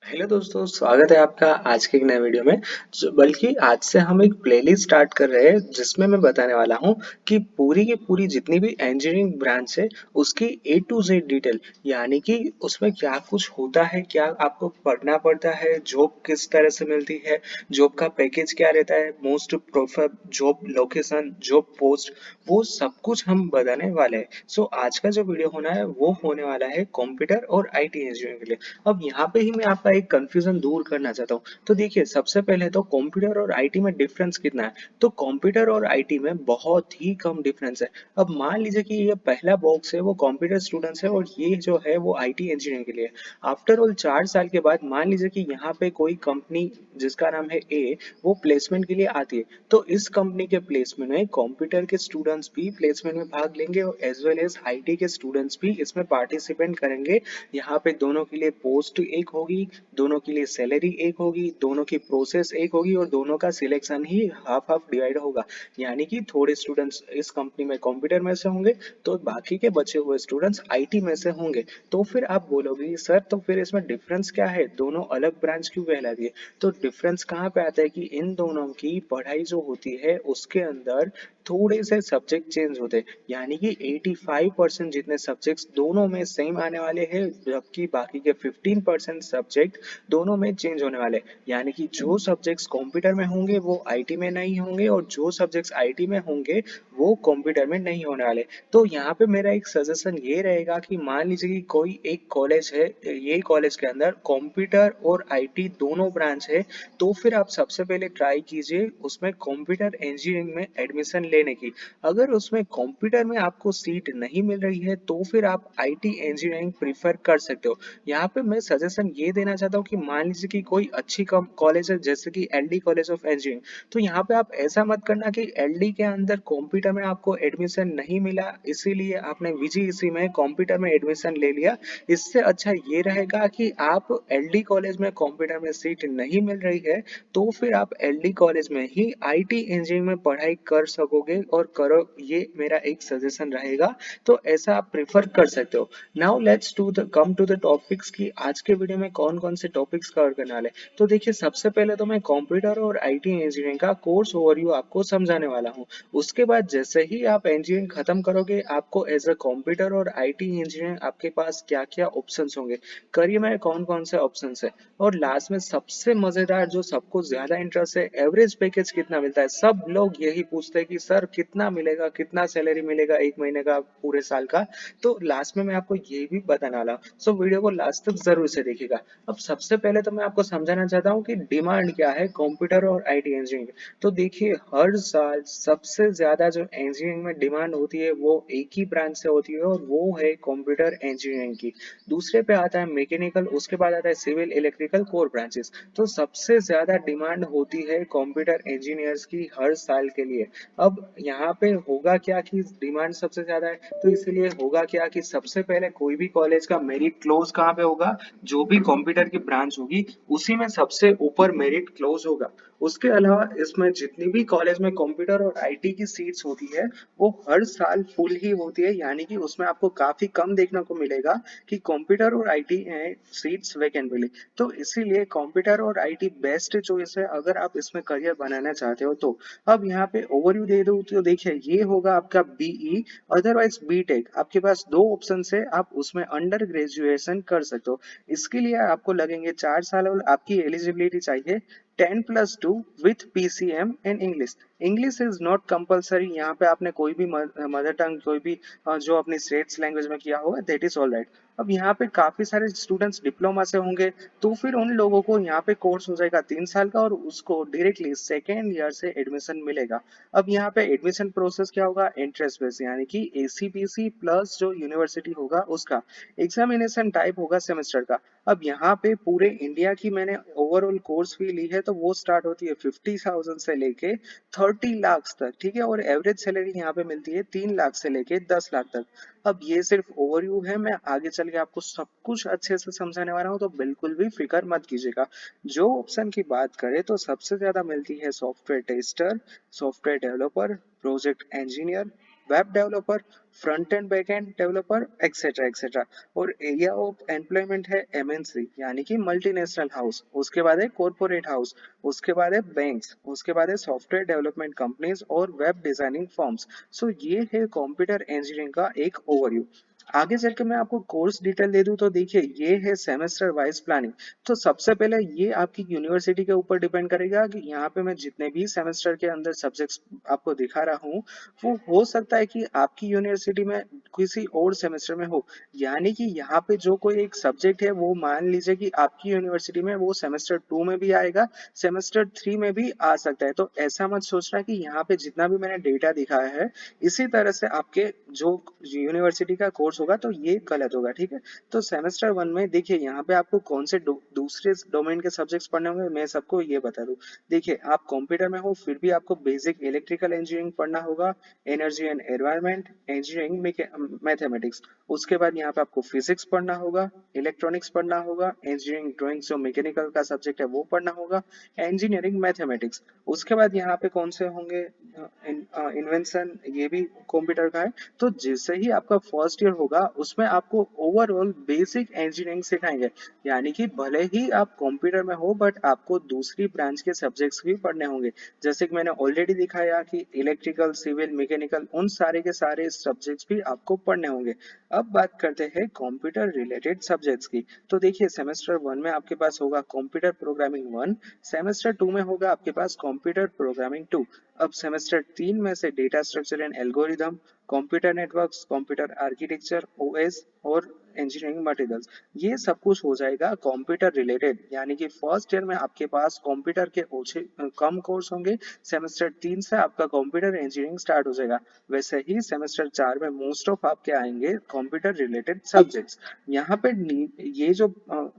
Hello दोस्तों, स्वागत है आपका आज के एक नए वीडियो में। बल्कि आज से हम एक प्लेलिस्ट स्टार्ट कर रहे हैं जिसमें मैं बताने वाला हूँ कि पूरी की पूरी जितनी भी इंजीनियरिंग ब्रांच है उसकी ए टू जेड डिटेल, यानी कि उसमें क्या कुछ होता है, क्या आपको पढ़ना पड़ता है, जॉब किस तरह से मिलती है, जॉब का पैकेज क्या रहता है, most prefer job location, job post, वो सब कुछ हम बताने वाले हैं। सो आज का जो वीडियो होना है वो होने वाला है कंप्यूटर और आईटी इंजीनियरिंग के लिए। अब यहाँ पे ही मैं आपका एक कंफ्यूजन दूर करना चाहता हूँ। तो देखिए, सबसे पहले तो कंप्यूटर और आईटी में डिफरेंस कितना है। तो कंप्यूटर और आईटी में बहुत ही कम डिफरेंस है। अब मान लीजिए कि ये पहला बॉक्स है वो कंप्यूटर स्टूडेंट्स है और ये जो है वो आईटी इंजीनियरिंग के लिए। आफ्टर ऑल 4 साल के बाद मान लीजिए कि यहाँ पे कोई कंपनी जिसका नाम है ए, वो प्लेसमेंट के लिए आती है। तो इस कंपनी के प्लेसमेंट में कंप्यूटर के स्टूडेंट्स भी प्लेसमेंट में भाग लेंगे और एज वेल एज आईटी के स्टूडेंट्स भी इसमें पार्टिसिपेट करेंगे। यहाँ पे दोनों के लिए पोस्ट एक होगी, दोनों के लिए सैलरी एक होगी, दोनों की प्रोसेस एक होगी और दोनों का सिलेक्शन ही हाफ हाफ डिवाइड होगा। यानी कि थोड़े स्टूडेंट्स इस कंपनी में कंप्यूटर में से होंगे तो बाकी के बचे हुए स्टूडेंट्स आईटी में से होंगे। तो फिर आप बोलोगे कि सर तो फिर इसमें डिफरेंस क्या है, दोनों अलग ब्रांच क्यों कहलाती है। तो डिफरेंस कहाँ पे आता है कि इन दोनों की पढ़ाई जो होती है उसके अंदर थोड़े से सब्जेक्ट चेंज होते हैं। यानी कि 85% जितने सब्जेक्ट्स दोनों में सेम आने वाले हैं, जबकि बाकी के 15% सब्जेक्ट दोनों में चेंज होने वाले हैं। यानी कि जो सब्जेक्ट्स कंप्यूटर में होंगे वो आईटी में नहीं होंगे और जो सब्जेक्ट्स आईटी में होंगे वो कंप्यूटर में नहीं होने वाले। तो यहाँ पे मेरा एक सजेशन ये रहेगा कि मान लीजिए कि कोई एक कॉलेज है, ये कॉलेज के अंदर कंप्यूटर और आईटी दोनों ब्रांच है, तो फिर आप सबसे पहले ट्राई कीजिए उसमें कंप्यूटर इंजीनियरिंग में एडमिशन लेने की। अगर उसमें कंप्यूटर में आपको सीट नहीं मिल रही है तो फिर आप आईटी इंजीनियरिंग प्रीफर कर सकते हो। यहाँ पे मैं सजेशन ये देना चाहता हूँ कि मान लीजिए कि कोई अच्छी कॉलेज है जैसे कि एलडी कॉलेज ऑफ इंजीनियरिंग, तो यहाँ पे आप ऐसा मत करना कि एलडी के अंदर कंप्यूटर में आपको एडमिशन नहीं मिला इसीलिए आपने वीजीईसी में कंप्यूटर में एडमिशन ले लिया। इससे अच्छा ये रहेगा कि आप एलडी कॉलेज में कंप्यूटर में सीट नहीं मिल रही है तो फिर आप एलडी कॉलेज में ही आईटी इंजीनियरिंग में पढ़ाई कर सकोगे और करो, ये मेरा एक सजेशन रहेगा। तो ऐसा आप प्रेफर कर सकते हो। Now let's to the come to the topics की आज के वीडियो में कौन कौन से टॉपिक्स कवर करने वाले। तो देखिए, सबसे पहले तो मैं कंप्यूटर और आईटी इंजीनियरिंग का कोर्स ओवरव्यू आपको समझाने वाला हूँ। उसके बाद जैसे ही आप इंजीनियरिंग खत्म करोगे आपको एज अ कंप्यूटर और आईटी इंजीनियर आपके पास क्या क्या ऑप्शंस होंगे, करियर में कौन कौन से ऑप्शंस है, और लास्ट में सबसे मजेदार जो सबको ज्यादा इंटरेस्ट है, एवरेज पैकेज कितना मिलता है। सब लोग यही पूछते हैं कि सर कितना मिलेगा, कितना सैलरी मिलेगा एक महीने का, पूरे साल का। तो लास्ट में मैं आपको ये भी बताने वाला हूँ, सो वीडियो को लास्ट तक जरूर से देखिएगा। अब सबसे पहले तो मैं आपको समझाना चाहता हूँ कि डिमांड क्या है कंप्यूटर और आईटी इंजीनियरिंग। तो देखिए, हर साल सबसे ज्यादा जो इंजीनियरिंग में डिमांड होती है वो एक ही ब्रांच से होती है और वो है कंप्यूटर इंजीनियरिंग की। दूसरे पे आता है मैकेनिकल, उसके बाद आता है सिविल इलेक्ट्रिकल कोर ब्रांचेस। तो सबसे ज्यादा डिमांड होती है कंप्यूटर इंजीनियर्स की हर साल के लिए। अब यहाँ पे होगा क्या कि डिमांड सबसे ज्यादा है तो इसीलिए होगा क्या कि सबसे पहले कोई भी कॉलेज का मेरिट क्लोज कहाँ पे होगा, जो भी कंप्यूटर की ब्रांच होगी उसी में सबसे ऊपर मेरिट क्लोज होगा। उसके अलावा इसमें जितनी भी कॉलेज में कंप्यूटर और आईटी की सीट्स होती है वो हर साल फुल ही होती है। यानी कि उसमें आपको काफी कम देखने को मिलेगा कि कंप्यूटर और आईटी सीट्स वैकेंट मिली। तो इसीलिए कंप्यूटर और आईटी बेस्ट चॉइस है अगर आप इसमें करियर बनाना चाहते हो तो। अब यहाँ पे ओवरव्यू दे दूं तो देखिए, ये होगा आपका बीई, अदरवाइज बीटेक। आपके पास दो ऑप्शन है, आप उसमें अंडर ग्रेजुएशन कर सकते हो। इसके लिए आपको लगेंगे 4 साल और आपकी एलिजिबिलिटी चाहिए 10+2 with PCM and English. English is not compulsory, यहाँ पे आपने कोई भी मदर टंग कोई भी जो अपनी स्टेट्स लैंग्वेज में किया होगा दैट इज ऑल राइट। अब यहाँ पे काफी सारे स्टूडेंट्स डिप्लोमा से होंगे तो फिर उन लोगों को यहाँ पे कोर्स हो जाएगा 3 साल का और उसको डायरेक्टली सेकेंड ईयर से एडमिशन मिलेगा। अब यहाँ पे एडमिशन प्रोसेस क्या होगा, इंटरेस्ट बेस, यानी कि एसीपीसी प्लस जो यूनिवर्सिटी होगा उसका एग्जामिनेशन टाइप होगा सेमेस्टर का। अब यहाँ पे पूरे इंडिया की मैंने ओवरऑल कोर्स फी ली है तो वो स्टार्ट होती है 50,000 से लेके 30 लाख तक, ठीक है। और एवरेज सैलरी यहाँ पे मिलती है 3 लाख से लेके 10 लाख तक। अब ये सिर्फ ओवरव्यू है, मैं आगे चल के आपको सब कुछ अच्छे से समझाने वाला हूँ तो बिल्कुल भी फिक्र मत कीजिएगा। जो ऑप्शन की बात करें तो सबसे ज्यादा मिलती है software tester, software developer, project engineer, web developer, front end back end developer, etcetera etcetera. और एरिया ऑफ एम्प्लॉयमेंट है एमएनसी यानी कि मल्टीनेशनल हाउस, उसके बाद है कॉरपोरेट हाउस, उसके बाद है बैंक्स, उसके बाद है सॉफ्टवेयर डेवलपमेंट कंपनीज और वेब डिजाइनिंग फर्म्स। सो ये है कंप्यूटर इंजीनियरिंग का एक ओवरव्यू। आगे चल के मैं आपको कोर्स डिटेल दे दूं तो देखिए ये है सेमेस्टर वाइज प्लानिंग। तो सबसे पहले ये आपकी यूनिवर्सिटी के ऊपर डिपेंड करेगा कि यहाँ पे मैं जितने भी सेमेस्टर के अंदर सब्जेक्ट्स आपको दिखा रहा हूँ वो हो सकता है कि आपकी यूनिवर्सिटी में किसी और सेमेस्टर में हो। यानी कि यहाँ पे जो कोई एक सब्जेक्ट है वो मान लीजिए कि आपकी यूनिवर्सिटी में वो सेमेस्टर 2 में भी आएगा, सेमेस्टर 3 में भी आ सकता है। तो ऐसा मत सोचना कि यहाँ पे जितना भी मैंने डेटा दिखाया है इसी तरह से आपके जो यूनिवर्सिटी का कोर्स होगा तो ये गलत होगा, ठीक है। तो सेमेस्टर 1 में देखिए यहाँ पे आपको कौन से दूसरे डोमेन के सब्जेक्ट्स पढ़ने होंगे मैं सबको ये बता दूं। देखिए आप कंप्यूटर में हो फिर भी आपको बेसिक इलेक्ट्रिकल इंजीनियरिंग पढ़ना होगा, energy and environment, engineering mathematics. उसके बाद यहाँ पे आपको फिजिक्स पढ़ना होगा, इलेक्ट्रॉनिक्स पढ़ना होगा, इंजीनियरिंग ड्राइंग जो मैकेनिकल का सब्जेक्ट है वो पढ़ना होगा, इंजीनियरिंग मैथमेटिक्स। उसके बाद यहाँ पे कौन से होंगे, इन्वेंशन, ये भी कंप्यूटर का है। तो जैसे ही आपका फर्स्ट ईयर होगा उसमें आपको ओवरऑल बेसिक इंजीनियरिंग सिखाएंगे। यानी कि भले ही आप कंप्यूटर में हो बट आपको दूसरी ब्रांच के सब्जेक्ट्स भी पढ़ने होंगे। जैसे कि मैंने ऑलरेडी दिखाया कि इलेक्ट्रिकल, सिविल, मैकेनिकल उन सारे के सारे सब्जेक्ट्स भी आपको पढ़ने होंगे। अब बात करते हैं कंप्यूटर रिलेटेड सब्जेक्ट्स की। तो देखिए सेमेस्टर 1 में आपके पास होगा कंप्यूटर प्रोग्रामिंग 1, सेमेस्टर 2 में होगा आपके पास कंप्यूटर प्रोग्रामिंग 2। अब सेमेस्टर 3 में से data structure and algorithm, computer networks, computer architecture, OS और इंजीनियरिंग मटेरियल्स, ये सब कुछ हो जाएगा कंप्यूटर रिलेटेड। यानी कि फर्स्ट ईयर में आपके पास कंप्यूटर के कम कोर्स होंगे, सेमेस्टर 3 से आपका कंप्यूटर इंजीनियरिंग स्टार्ट हो जाएगा। वैसे ही सेमेस्टर 4 में मोस्ट ऑफ आपके आएंगे कंप्यूटर रिलेटेड सब्जेक्ट्स। यहाँ पे ये जो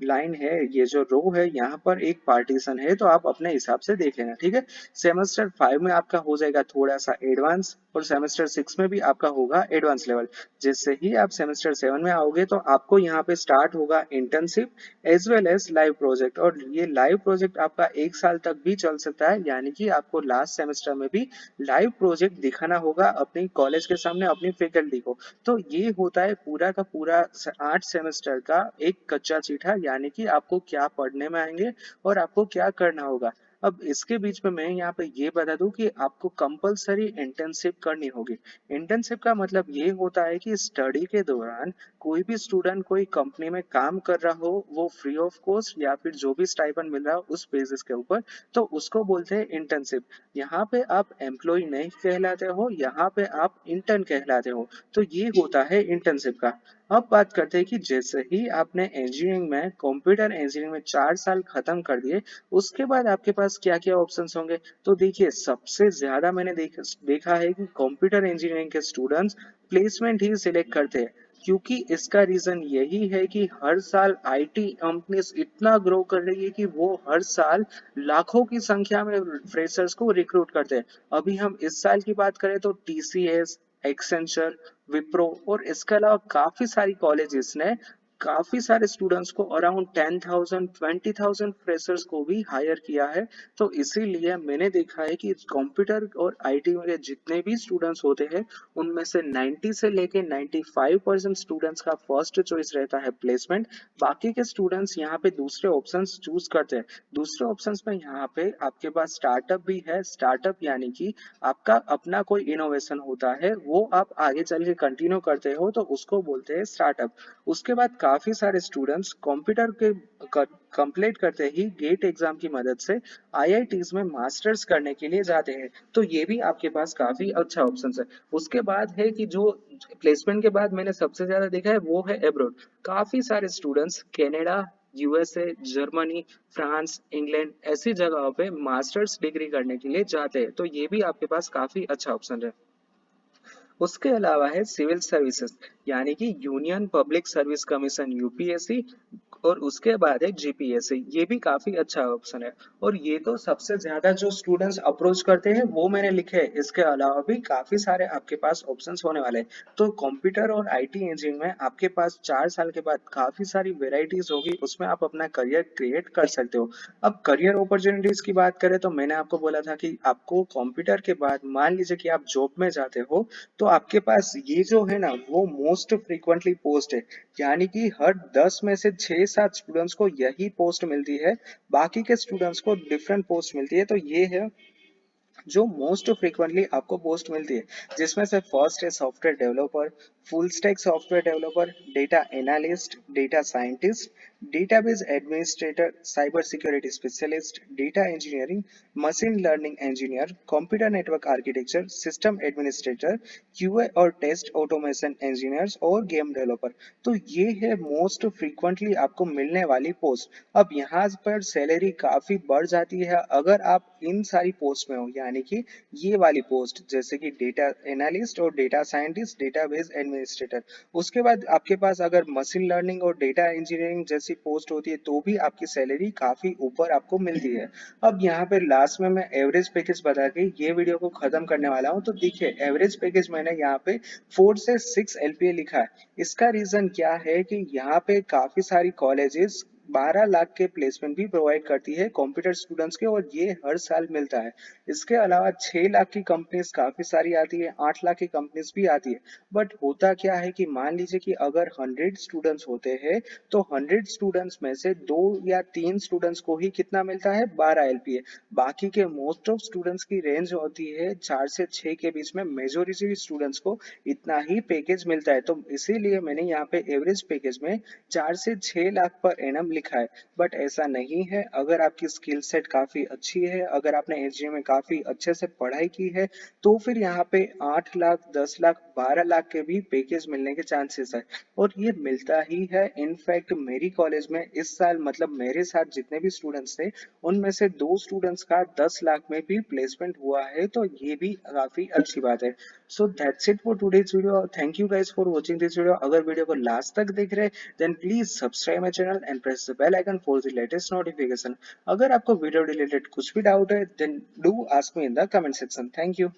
लाइन है, ये जो रो है, यहाँ पर एक पार्टीशन है तो आप अपने हिसाब से देख लेना, ठीक है। सेमेस्टर 5 में आपका हो जाएगा थोड़ा सा एडवांस और सेमेस्टर 6 में भी आपका होगा एडवांस लेवल। जैसे ही आप सेमेस्टर 7 में आओगे तो आपको यहाँ पे स्टार्ट होगा internship as well as live project. और ये लाइव प्रोजेक्ट आपका 1 साल तक भी चल सकता है। यानी कि आपको लास्ट सेमेस्टर में भी लाइव प्रोजेक्ट दिखाना होगा अपनी कॉलेज के सामने, अपनी फैकल्टी को। तो ये होता है पूरा का पूरा 8 सेमेस्टर का एक कच्चा चिट्ठा, यानी कि आपको क्या पढ़ने में आएंगे और आपको क्या करना होगा। अब इसके बीच में मैं यहाँ पे ये बता दूं कि आपको कंपलसरी इंटर्नशिप करनी होगी। इंटर्नशिप का मतलब ये होता है कि स्टडी के दौरान कोई भी स्टूडेंट कोई कंपनी में काम कर रहा हो, वो फ्री ऑफ कॉस्ट या फिर जो भी स्टाइपेंड मिल रहा हो उस बेसिस के ऊपर, तो उसको बोलते हैं इंटर्नशिप। यहाँ पे आप एम्प्लॉय नहीं कहलाते हो, यहाँ पे आप इंटर्न कहलाते हो। तो ये होता है इंटर्नशिप का। अब बात करते हैं कि जैसे ही आपने इंजीनियरिंग में कंप्यूटर इंजीनियरिंग में 4 साल खत्म कर दिए उसके बाद आपके पास क्या क्या ऑप्शंस होंगे। तो देखिए सबसे ज्यादा मैंने देखा है कि कंप्यूटर इंजीनियरिंग के स्टूडेंट्स प्लेसमेंट ही सिलेक्ट करते हैं। क्योंकि इसका रीजन यही है कि हर साल आईटी कंपनीज इतना ग्रो कर रही है कि वो हर साल लाखों की संख्या में फ्रेशर्स को रिक्रूट करते हैं। अभी हम इस साल की बात करें तो टीसीएस, एक्सेंचर, विप्रो और इसके अलावा काफी सारी कॉलेजेस ने काफी सारे स्टूडेंट्स को अराउंड 10,000 20,000 फ्रेशर्स को भी हायर किया है। तो इसीलिए मैंने देखा है कि कंप्यूटर और आईटी में जितने भी स्टूडेंट्स होते हैं उनमें से 90 से लेके 95% स्टूडेंट्स का फर्स्ट चॉइस रहता है प्लेसमेंट। बाकी के स्टूडेंट्स यहाँ पे दूसरे ऑप्शंस चूज करते हैं। दूसरे ऑप्शंस में यहाँ पे आपके पास स्टार्टअप भी है। स्टार्टअप यानी कि आपका अपना कोई इनोवेशन होता है वो आप आगे चल के कंटिन्यू करते हो तो उसको बोलते हैं स्टार्टअप। उसके बाद काफी सारे स्टूडेंट्स कंप्यूटर के कंप्लीट करते ही गेट एग्जाम की मदद से आईआईटीज में मास्टर्स करने के लिए जाते हैं। तो ये भी आपके पास काफी अच्छा ऑप्शन है। उसके बाद है कि जो प्लेसमेंट के बाद मैंने सबसे ज्यादा देखा है वो है अब्रॉड। काफी सारे students Canada, USA, Germany, France, England ऐसी जगहों पे मास्टर्स डिग्री करने के लिए जाते हैं। तो ये भी आपके पास काफी अच्छा ऑप्शन है। उसके अलावा है सिविल सर्विसेज यानी कि union public service commission UPSC और उसके बाद है जीपीएससी, ये भी काफी अच्छा ऑप्शन है। और ये तो सबसे ज्यादा जो स्टूडेंट्स अप्रोच करते हैं वो मैंने लिखे हैं, इसके अलावा भी काफी सारे आपके पास ऑप्शंस होने वाले हैं। तो कंप्यूटर और आईटी इंजीनियरिंग में आपके पास 4 साल के बाद काफी सारी वेराइटीज होगी, उसमें आप अपना करियर क्रिएट कर सकते हो। अब करियर अपॉर्चुनिटीज की बात करें तो मैंने आपको बोला था कि आपको कंप्यूटर के बाद मान लीजिए कि आप जॉब में जाते हो, तो आपके पास ये जो है ना वो मोस्ट फ्रीक्वेंटली पोस्ट है, यानी कि हर 10 में से 6-7 स्टूडेंट्स को यही पोस्ट मिलती है, बाकी के स्टूडेंट्स को डिफरेंट पोस्ट मिलती है। तो ये है जो मोस्ट फ्रीक्वेंटली आपको पोस्ट मिलती है, जिसमें से फर्स्ट है software developer, full stack software developer, data analyst, data scientist, database administrator, cyber security specialist, data engineering, machine learning engineer, computer network architecture, system administrator, QA और टेस्ट ऑटोमेशन इंजीनियर्स और game developer. तो ये है most frequently आपको मिलने वाली post. अब यहाँ पर सैलरी काफी बढ़ जाती है अगर आप इन सारी पोस्ट में हो, यानी कि ये वाली पोस्ट जैसे कि डेटा एनालिस्ट और डेटा साइंटिस्ट, डेटाबेस एडमिनिस्ट्रेटर। उसके बाद आपके पास अगर मशीन लर्निंग और डेटा इंजीनियरिंग जैसी पोस्ट होती है तो भी आपकी सैलरी काफी ऊपर आपको मिलती है। अब यहाँ पे लास्ट में मैं एवरेज पैकेज बता के ये वीडियो को खत्म करने वाला हूँ। तो देखिए एवरेज पैकेज मैंने यहाँ पे 4 से 6 LPA लिखा है। इसका रीजन क्या है कि यहाँ पे काफी सारी कॉलेजेस 12 लाख के प्लेसमेंट भी प्रोवाइड करती है कंप्यूटर स्टूडेंट्स के, और ये हर साल मिलता है। इसके अलावा 6 लाख की कंपनीज काफी सारी आती है, 8 लाख की कंपनीज भी आती है। बट होता क्या है कि मान लीजिए कि अगर 100 स्टूडेंट्स होते हैं, तो 100 स्टूडेंट्स में से 2 या 3 स्टूडेंट्स को ही कितना मिलता है, 12 LPA। बाकी के मोस्ट ऑफ स्टूडेंट्स की रेंज होती है 4 से 6 के बीच में, मेजोरिटी स्टूडेंट्स को इतना ही पैकेज मिलता है। तो इसीलिए मैंने यहाँ पे एवरेज पैकेज में 4 से 6 लाख पर एनम लिखा है। बट ऐसा नहीं है, अगर आपकी स्किल सेट काफी अच्छी है, अगर आपने एचजीए में काफी अच्छे से पढ़ाई की है, तो फिर यहाँ पे 8 लाख, 10 लाख, 12 लाख के भी पैकेज मिलने के चांसेस है। और ये मिलता ही है। इनफैक्ट मेरी कॉलेज में इस साल मतलब मेरे साथ जितने भी स्टूडेंट्स थे, उनमें से 2 स्टूडेंट्स का 10 लाख में भी प्लेसमेंट हुआ है, तो ये भी काफी अच्छी बात है। So that's it for today's video. Thank you guys for watching this video. अगर वीडियो को लास्ट तक देख रहे हैं then please subscribe my channel and press the bell icon for the latest notification. अगर आपको वीडियो रिलेटेड कुछ भी डाउट है then do ask me in the comment section. Thank you.